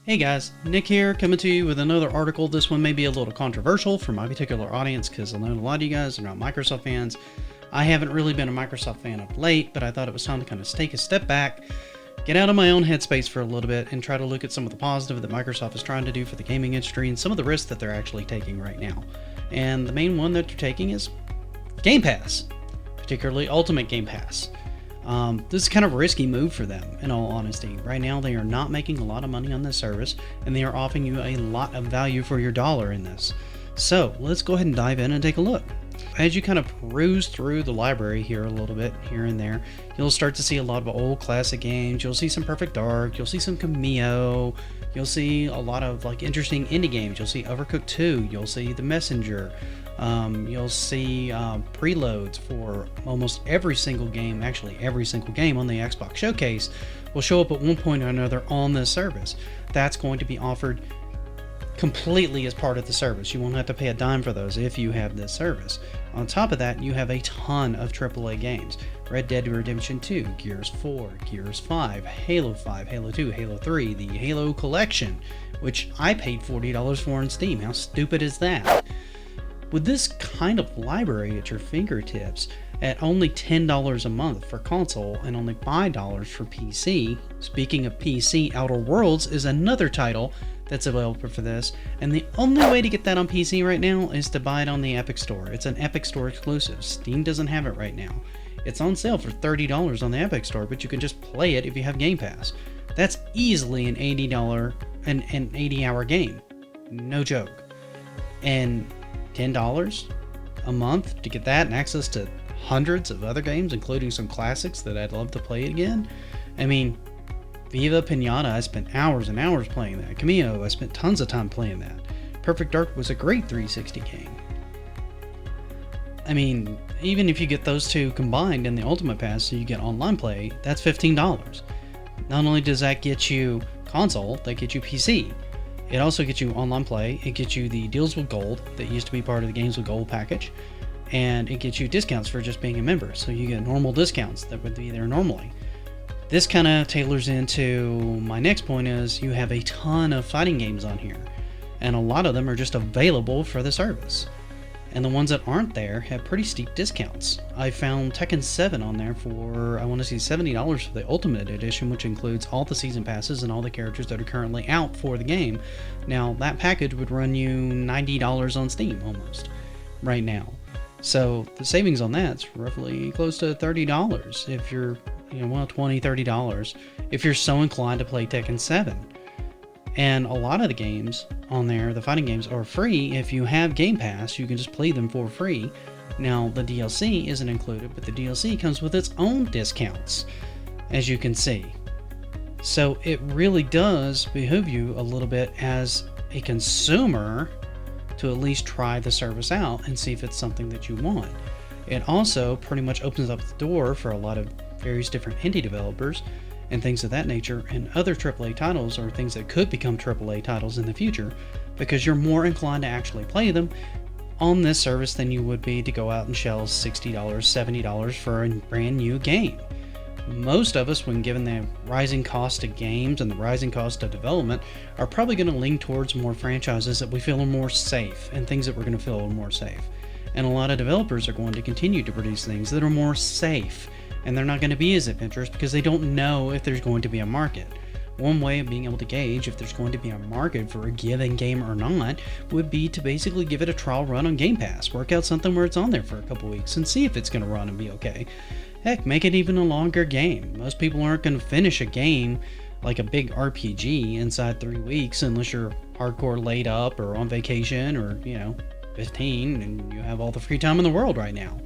Hey guys, Nick here, coming to you with another article. This one may be a little controversial for my particular audience because I know a lot of you guys are not Microsoft fans. I haven't really been a Microsoft fan of late, but I thought it was time to kind of take a step back, get out of my own headspace for a little bit, and try to look at some of the positive that Microsoft is trying to do for the gaming industry and some of the risks that they're actually taking right now. And the main one that they're taking is Game Pass, particularly Ultimate Game Pass. This is kind of a risky move for them, in all honesty. Right now, they are not making a lot of money on this service, and they are offering you a lot of value for your dollar in this. So, let's go ahead and dive in and take a look. As you kind of peruse through the library here a little bit, here and there, you'll start to see a lot of old classic games. You'll see some Perfect Dark, you'll see some Cameo, you'll see a lot of interesting indie games. You'll see Overcooked 2, you'll see The Messenger. You'll see preloads for almost every single game, actually every single game on the Xbox Showcase will show up at one point or another on this service. That's going to be offered completely as part of the service. You won't have to pay a dime for those if you have this service. On top of that, you have a ton of AAA games. Red Dead Redemption 2, Gears 4, Gears 5, Halo 5, Halo 2, Halo 3, the Halo Collection, which I paid $40 for on Steam. How stupid is that? With this kind of library at your fingertips, at only $10 a month for console and only $5 for PC, speaking of PC, Outer Worlds is another title that's available for this, and the only way to get that on PC right now is to buy it on the Epic Store. It's an Epic Store exclusive. Steam doesn't have it right now. It's on sale for $30 on the Epic Store, but you can just play it if you have Game Pass. That's easily an $80 an 80-hour game. No joke. And $10 a month to get that and access to hundreds of other games, including some classics that I'd love to play again. I mean, Viva Pinata, I spent hours and hours playing that. Cameo, I spent tons of time playing that. Perfect Dark was a great 360 game. I mean, even if you get those two combined in the Ultimate Pass so you get online play, that's $15. Not only does that get you console, that gets you PC. It also gets you online play, it gets you the Deals with Gold that used to be part of the Games with Gold package, and it gets you discounts for just being a member, so you get normal discounts that would be there normally. This kind of tailors into my next point is you have a ton of fighting games on here, and a lot of them are just available for the service. And the ones that aren't there have pretty steep discounts. I found Tekken 7 on there for, I want to say $70 for the Ultimate Edition, which includes all the season passes and all the characters that are currently out for the game. Now, that package would run you $90 on Steam almost right now. So the savings on that's roughly close to $30 if you're, $20, $30 if you're so inclined to play Tekken 7. And a lot of the games on there, the fighting games, are free. If you have Game Pass, you can just play them for free. Now, the DLC isn't included, but the DLC comes with its own discounts, as you can see. So it really does behoove you a little bit as a consumer to at least try the service out and see if it's something that you want. It also pretty much opens up the door for a lot of various different indie developers and things of that nature, and other AAA titles or things that could become AAA titles in the future, because you're more inclined to actually play them on this service than you would be to go out and shell $60, $70 for a brand new game. Most of us, when given the rising cost of games and the rising cost of development, are probably going to lean towards more franchises that we feel are more safe and things that we're going to feel are more safe. And a lot of developers are going to continue to produce things that are more safe, and they're not going to be as adventurous because they don't know if there's going to be a market. One way of being able to gauge if there's going to be a market for a given game or not would be to basically give it a trial run on Game Pass, work out something where it's on there for a couple weeks and see if it's going to run and be okay. Heck, make it even a longer game. Most people aren't going to finish a game like a big RPG inside 3 weeks unless you're hardcore laid up or on vacation or, 15 and you have all the free time in the world right now.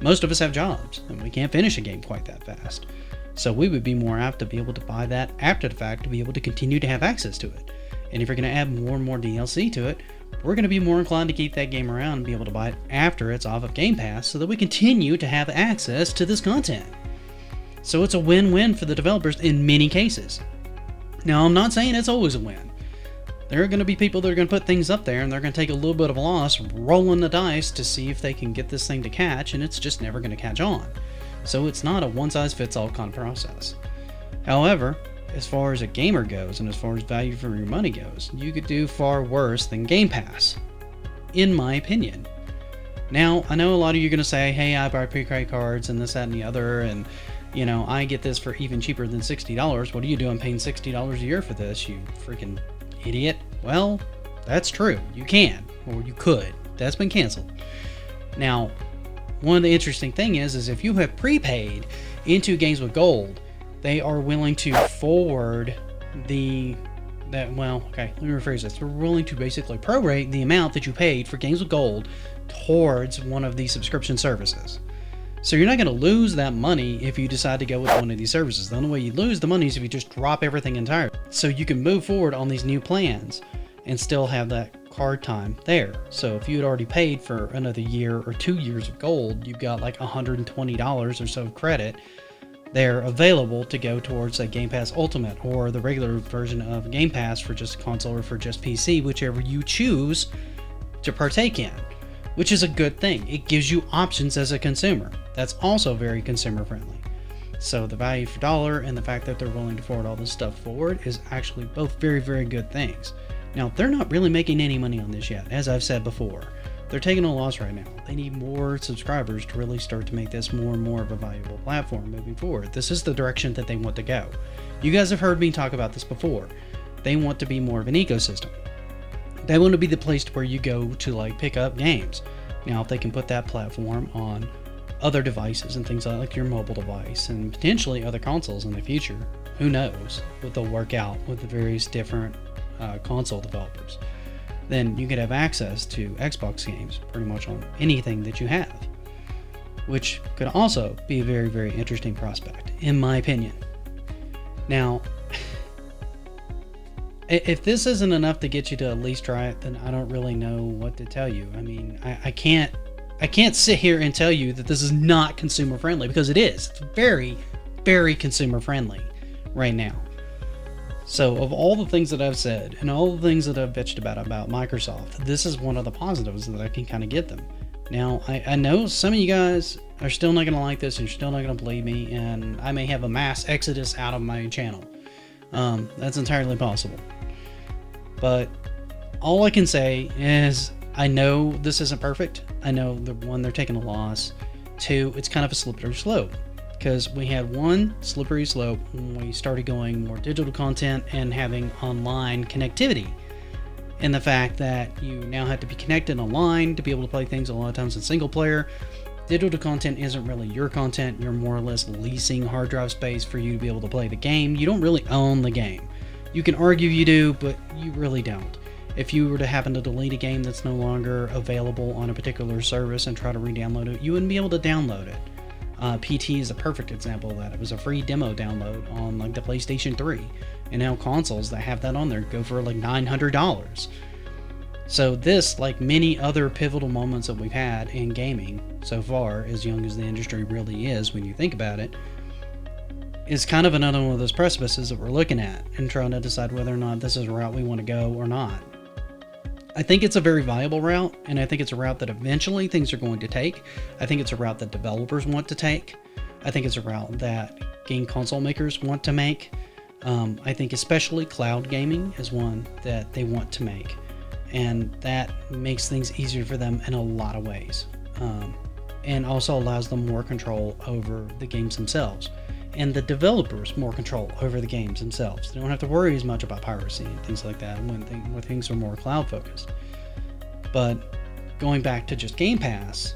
Most of us have jobs, and we can't finish a game quite that fast. So we would be more apt to be able to buy that after the fact to be able to continue to have access to it. And if you're going to add more and more DLC to it, we're going to be more inclined to keep that game around and be able to buy it after it's off of Game Pass so that we continue to have access to this content. So it's a win-win for the developers in many cases. Now, I'm not saying it's always a win. There are going to be people that are going to put things up there and they're going to take a little bit of a loss, rolling the dice to see if they can get this thing to catch, and it's just never going to catch on. So it's not a one-size-fits-all kind of process. However, as far as a gamer goes and as far as value for your money goes, you could do far worse than Game Pass, in my opinion. Now, I know a lot of you are going to say, hey, I buy prepaid cards and this, that, and the other, and, you know, I get this for even cheaper than $60. What are you doing paying $60 a year for this, you freaking idiot? Well, that's true. You can, or you could. That's been canceled. Now, one of the interesting thing is if you have prepaid into Games with Gold, they are willing to forward let me rephrase this. They're willing to basically prorate the amount that you paid for Games with Gold towards one of these subscription services. So you're not going to lose that money if you decide to go with one of these services. The only way you lose the money is if you just drop everything entirely. So you can move forward on these new plans and still have that card time there. So if you had already paid for another year or 2 years of gold, you've got like $120 or so of credit there available to go towards a Game Pass Ultimate or the regular version of Game Pass for just console or for just PC, whichever you choose to partake in, which is a good thing. It gives you options as a consumer. That's also very consumer friendly. So the value for dollar and the fact that they're willing to forward all this stuff forward is actually both very, very good things. Now, they're not really making any money on this yet, as I've said before. They're taking a loss right now. They need more subscribers to really start to make this more and more of a valuable platform moving forward. This is the direction that they want to go. You guys have heard me talk about this before. They want to be more of an ecosystem. They want to be the place where you go to like pick up games. Now, if they can put that platform on other devices and things like your mobile device and potentially other consoles in the future, who knows what they'll work out with the various different console developers. Then you could have access to Xbox games pretty much on anything that you have, which could also be a very, very interesting prospect, in my opinion. Now, if this isn't enough to get you to at least try it, then I don't really know what to tell you. I mean, I can't sit here and tell you that this is not consumer friendly, because it is. It's very, very consumer friendly right now. So of all the things that I've said and all the things that I've bitched about Microsoft, this is one of the positives that I can kind of get them. Now, I know some of you guys are still not going to like this and you're still not going to believe me, and I may have a mass exodus out of my channel. That's entirely possible. But all I can say is I know this isn't perfect. I know they're taking a loss. 2, it's kind of a slippery slope. Because we had one slippery slope when we started going more digital content and having online connectivity. And the fact that you now have to be connected online to be able to play things a lot of times in single player. Digital content isn't really your content. You're more or less leasing hard drive space for you to be able to play the game. You don't really own the game. You can argue you do, but you really don't. If you were to happen to delete a game that's no longer available on a particular service and try to re-download it, you wouldn't be able to download it. PT is a perfect example of that. It was a free demo download on like the PlayStation 3, and now consoles that have that on there go for like $900. So this, like many other pivotal moments that we've had in gaming so far, as young as the industry really is when you think about it, is kind of another one of those precipices that we're looking at and trying to decide whether or not this is a route we want to go or not. I think it's a very viable route, and I think it's a route that eventually things are going to take. I think it's a route that developers want to take. I think it's a route that game console makers want to make. I think especially cloud gaming is one that they want to make, and that makes things easier for them in a lot of ways, and also allows them more control over the games themselves, and the developers more control over the games themselves. They don't have to worry as much about piracy and things like that when things are more cloud focused. But going back to just Game Pass,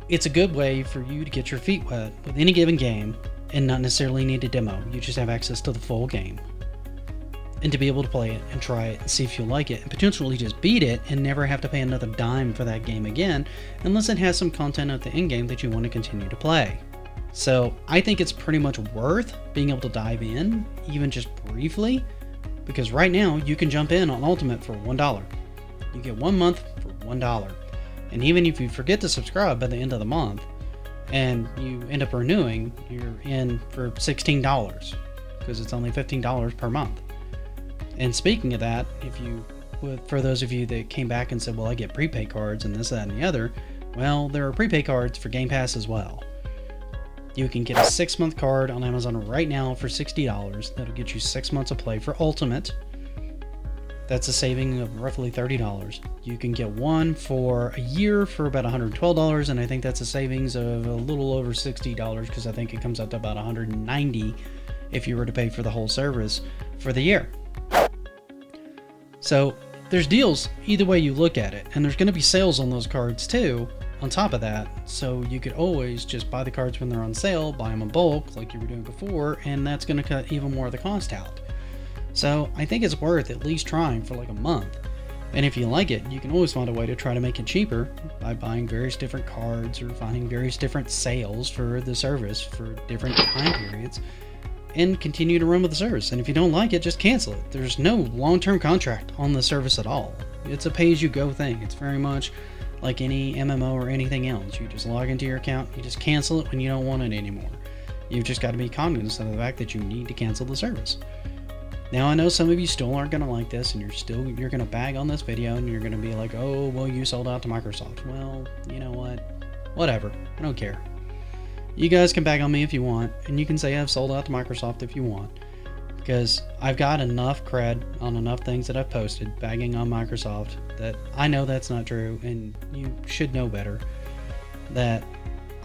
it's a good way for you to get your feet wet with any given game and not necessarily need a demo. You just have access to the full game, and to be able to play it and try it and see if you like it and potentially just beat it and never have to pay another dime for that game again, unless it has some content at the end game that you want to continue to play. So I think it's pretty much worth being able to dive in, even just briefly, because right now you can jump in on Ultimate for $1. You get 1 month for $1. And even if you forget to subscribe by the end of the month and you end up renewing, you're in for $16 because it's only $15 per month. And speaking of that, for those of you that came back and said, well, I get prepaid cards and this, that, and the other, well, there are prepaid cards for Game Pass as well. You can get a 6-month card on Amazon right now for $60. That'll get you 6 months of play for Ultimate. That's a saving of roughly $30. You can get one for a year for about $112, and I think that's a savings of a little over $60 because I think it comes out to about $190 if you were to pay for the whole service for the year. So there's deals either way you look at it, and there's going to be sales on those cards too on top of that, so you could always just buy the cards when they're on sale, buy them in bulk like you were doing before, and that's going to cut even more of the cost out. So I think it's worth at least trying for like a month. And if you like it, you can always find a way to try to make it cheaper by buying various different cards or finding various different sales for the service for different time periods and continue to run with the service. And if you don't like it, just cancel it. There's no long-term contract on the service at all. It's a pay-as-you-go thing. It's very much like any MMO or anything else. You just log into your account, you just cancel it when you don't want it anymore. You've just got to be cognizant of the fact that you need to cancel the service. Now I know some of you still aren't going to like this, and you're going to bag on this video, and you're going to be like, oh, well, you sold out to Microsoft. Well, you know what? Whatever. I don't care. You guys can bag on me if you want, and you can say I've sold out to Microsoft if you want, because I've got enough cred on enough things that I've posted bagging on Microsoft that I know that's not true, and you should know better that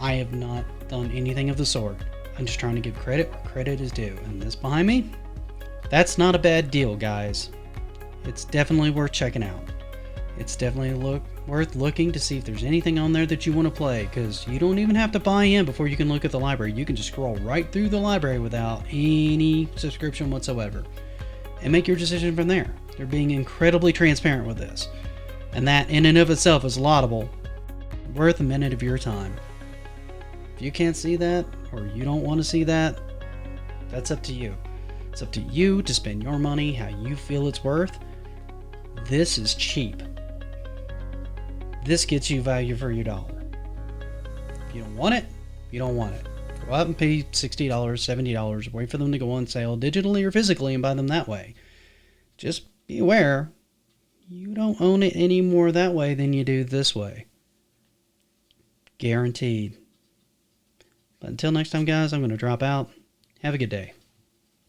I have not done anything of the sort. I'm just trying to give credit where credit is due, and this behind me, that's not a bad deal, guys. It's definitely worth checking out. It's definitely worth looking to see if there's anything on there that you want to play, because you don't even have to buy in before you can look at the library. You can just scroll right through the library without any subscription whatsoever and make your decision from there. They're being incredibly transparent with this, and that in and of itself is laudable, worth a minute of your time. If you can't see that, or you don't want to see that, that's up to you. It's up to you to spend your money how you feel it's worth. This is cheap. This gets you value for your dollar. If you don't want it, you don't want it. Go out and pay $60, $70, wait for them to go on sale digitally or physically and buy them that way. Just be aware, you don't own it any more that way than you do this way. Guaranteed. But until next time, guys, I'm going to drop out. Have a good day.